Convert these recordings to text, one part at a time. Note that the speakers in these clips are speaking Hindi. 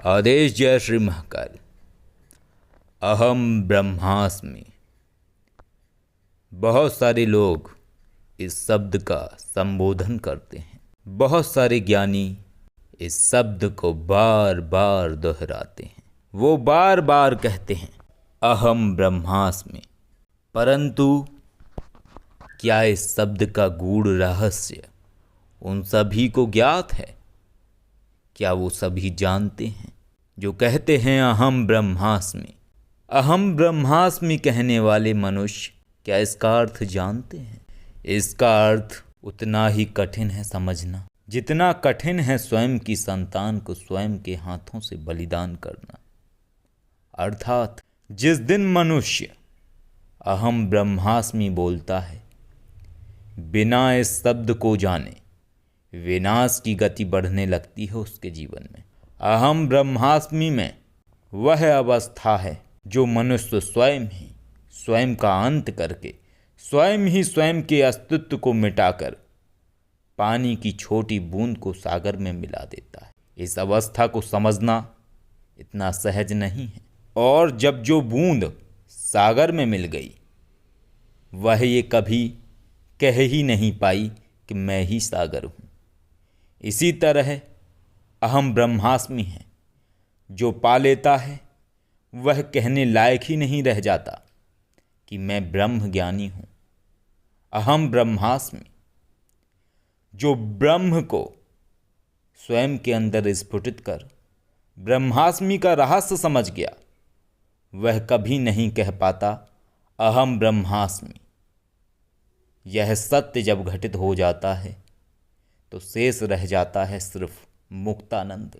आदेश जय श्री महाकाल। अहम ब्रह्मास्मि। बहुत सारे लोग इस शब्द का संबोधन करते हैं। बहुत सारे ज्ञानी इस शब्द को बार बार दोहराते हैं। वो बार बार कहते हैं अहम ब्रह्मास्मि। परंतु क्या इस शब्द का गूढ़ रहस्य उन सभी को ज्ञात है? क्या वो सभी जानते हैं? जो कहते हैं अहम ब्रह्मास्मि, अहम ब्रह्मास्मि कहने वाले मनुष्य क्या इसका अर्थ जानते हैं? इसका अर्थ उतना ही कठिन है समझना जितना कठिन है स्वयं की संतान को स्वयं के हाथों से बलिदान करना। अर्थात जिस दिन मनुष्य अहम ब्रह्मास्मि बोलता है, बिना इस शब्द को जाने विनाश की गति बढ़ने लगती है उसके जीवन में। अहम ब्रह्मास्मि में वह अवस्था है जो मनुष्य स्वयं ही स्वयं का अंत करके स्वयं ही स्वयं के अस्तित्व को मिटाकर पानी की छोटी बूंद को सागर में मिला देता है। इस अवस्था को समझना इतना सहज नहीं है। और जब जो बूंद सागर में मिल गई, वह ये कभी कह ही नहीं पाई कि मैं ही सागर हूँ। इसी तरह अहम ब्रह्मास्मि है। जो पा लेता है वह कहने लायक ही नहीं रह जाता कि मैं ब्रह्म ज्ञानी हूँ। अहम ब्रह्मास्मि जो ब्रह्म को स्वयं के अंदर स्फुटित कर ब्रह्मास्मि का रहस्य समझ गया, वह कभी नहीं कह पाता अहम ब्रह्मास्मि। यह सत्य जब घटित हो जाता है तो शेष रह जाता है सिर्फ मुक्तानंद,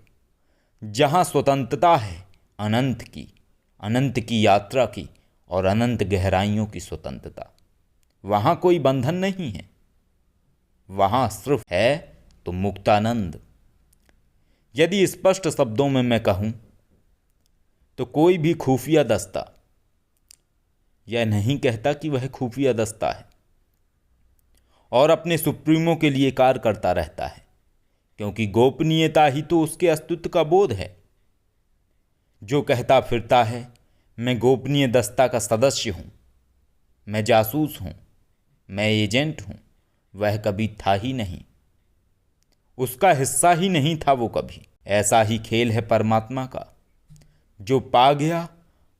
जहाँ स्वतंत्रता है अनंत की यात्रा की और अनंत गहराइयों की स्वतंत्रता। वहाँ कोई बंधन नहीं है, वहाँ सिर्फ है तो मुक्तानंद। यदि स्पष्ट शब्दों में मैं कहूँ तो कोई भी खुफिया दस्ता यह नहीं कहता कि वह खुफिया दस्ता है और अपने सुप्रीमो के लिए कार्य करता रहता है, क्योंकि गोपनीयता ही तो उसके अस्तित्व का बोध है। जो कहता फिरता है मैं गोपनीय दस्ता का सदस्य हूँ, मैं जासूस हूँ, मैं एजेंट हूँ, वह कभी था ही नहीं, उसका हिस्सा ही नहीं था वो कभी। ऐसा ही खेल है परमात्मा का। जो पा गया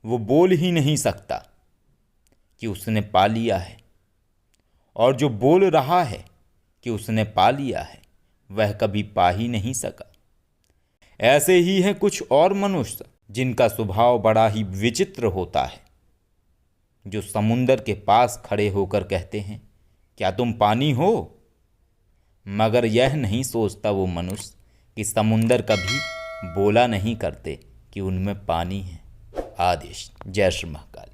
वो बोल ही नहीं सकता कि उसने पा लिया है, और जो बोल रहा है कि उसने पा लिया है वह कभी पा ही नहीं सका। ऐसे ही हैं कुछ और मनुष्य जिनका स्वभाव बड़ा ही विचित्र होता है, जो समुंदर के पास खड़े होकर कहते हैं क्या तुम पानी हो? मगर यह नहीं सोचता वो मनुष्य कि समुंदर कभी बोला नहीं करते कि उनमें पानी है। आदेश जय श्री महाकाल।